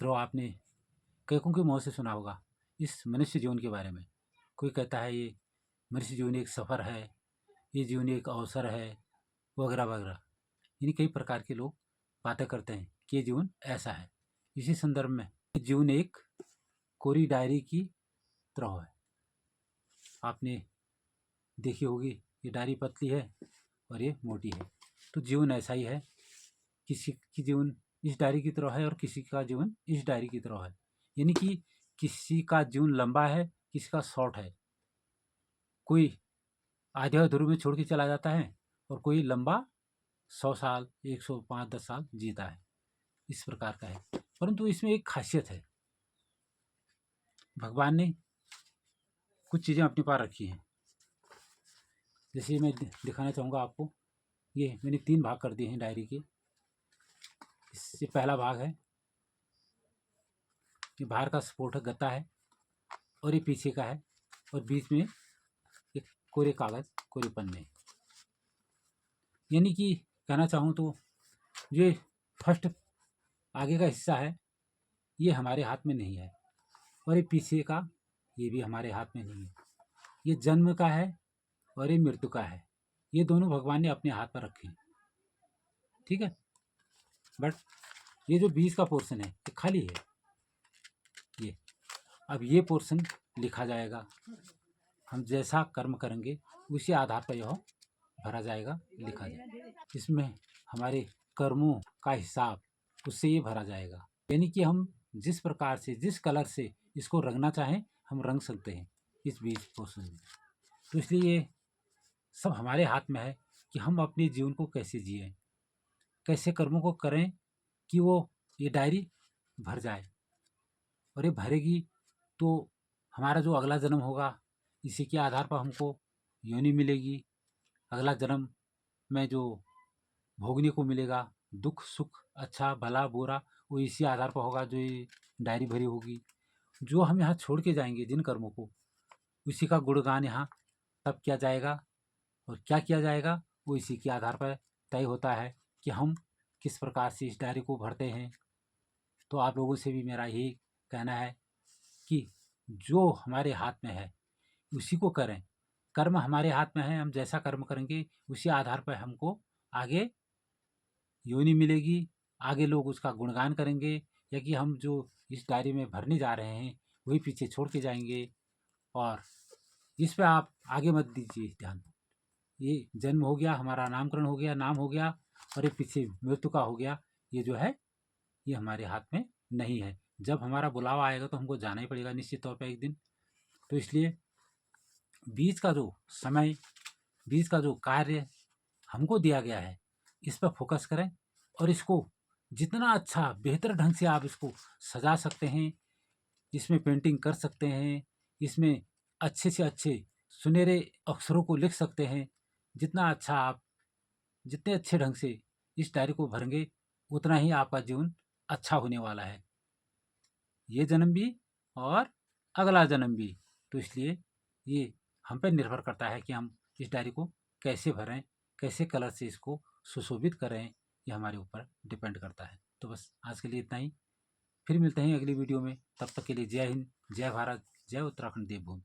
तो आपने कैकों के मुँह से सुना होगा इस मनुष्य जीवन के बारे में। कोई कहता है ये मनुष्य जीवन एक सफ़र है, ये जीवन एक अवसर है, वगैरह वगैरह। यानी कई प्रकार के लोग बातें करते हैं कि ये जीवन ऐसा है। इसी संदर्भ में ये जीवन एक कोरी डायरी की तरह है। आपने देखी होगी ये डायरी पतली है और ये मोटी है, तो जीवन ऐसा ही है। किसी की जीवन इस डायरी की तरह है और किसी का जीवन इस डायरी की तरह है। यानी कि किसी का जीवन लंबा है, किसी का शॉर्ट है। कोई आधे अधूरे में छोड़ के चला जाता है और कोई लंबा 100 साल 105-10 साल जीता है। इस प्रकार का है, परंतु इसमें एक खासियत है। भगवान ने कुछ चीज़ें अपने पास रखी हैं। जैसे मैं दिखाना चाहूँगा आपको। ये मैंने 3 भाग कर दिए हैं डायरी के। इससे पहला भाग है, ये बाहर का सपोर्ट है, गत्ता है, और ये पीछे का है, और बीच में एक कोरे कागज़, कोरे पन्ने। यानी कि कहना चाहूँ तो ये फर्स्ट आगे का हिस्सा है, ये हमारे हाथ में नहीं है, और ये पीछे का, ये भी हमारे हाथ में नहीं है। ये जन्म का है और ये मृत्यु का है। ये दोनों भगवान ने अपने हाथ पर रखे हैं, ठीक है। बट ये जो बीच का पोर्शन है ये खाली है। ये अब ये पोर्शन लिखा जाएगा। हम जैसा कर्म करेंगे उसी आधार पर यह भरा जाएगा, लिखा जाएगा। इसमें हमारे कर्मों का हिसाब उससे ये भरा जाएगा। यानी कि हम जिस प्रकार से, जिस कलर से इसको रंगना चाहें हम रंग सकते हैं इस बीज पोर्शन में। तो इसलिए ये सब हमारे हाथ में है कि हम अपने जीवन को कैसे जिएं, कैसे कर्मों को करें कि वो ये डायरी भर जाए। और ये भरेगी तो हमारा जो अगला जन्म होगा इसी के आधार पर हमको योनि मिलेगी। अगला जन्म में जो भोगने को मिलेगा, दुख सुख, अच्छा भला बुरा, वो इसी आधार पर होगा जो ये डायरी भरी होगी। जो हम यहाँ छोड़ के जाएंगे जिन कर्मों को, उसी का गुणगान यहाँ तब किया जाएगा। और क्या किया जाएगा वो इसी के आधार पर तय होता है कि हम किस प्रकार से इस डायरी को भरते हैं। तो आप लोगों से भी मेरा यही कहना है कि जो हमारे हाथ में है उसी को करें। कर्म हमारे हाथ में है, हम जैसा कर्म करेंगे उसी आधार पर हमको आगे योनि मिलेगी, आगे लोग उसका गुणगान करेंगे, या कि हम जो इस डायरी में भरने जा रहे हैं वही पीछे छोड़ के जाएंगे। और इस पे आप आगे मत दीजिए ध्यान। ये जन्म हो गया, हमारा नामकरण हो गया, नाम हो गया, और ये पीछे मृत्यु का हो गया, ये जो है ये हमारे हाथ में नहीं है। जब हमारा बुलावा आएगा तो हमको जाना ही पड़ेगा निश्चित तौर पर एक दिन। तो इसलिए बीच का जो समय, बीच का जो कार्य हमको दिया गया है इस पर फोकस करें, और इसको जितना अच्छा बेहतर ढंग से आप इसको सजा सकते हैं, इसमें पेंटिंग कर सकते हैं, इसमें अच्छे से अच्छे सुनहरे अक्षरों को लिख सकते हैं। जितना अच्छा आप, जितने अच्छे ढंग से इस डायरी को भरेंगे उतना ही आपका जीवन अच्छा होने वाला है, ये जन्म भी और अगला जन्म भी। तो इसलिए ये हम पे निर्भर करता है कि हम इस डायरी को कैसे भरें, कैसे कलर से इसको सुशोभित करें, ये हमारे ऊपर डिपेंड करता है। तो बस आज के लिए इतना ही। फिर मिलते हैं अगली वीडियो में। तब तक के लिए जय हिंद, जय भारत, जय उत्तराखंड देवभूमि।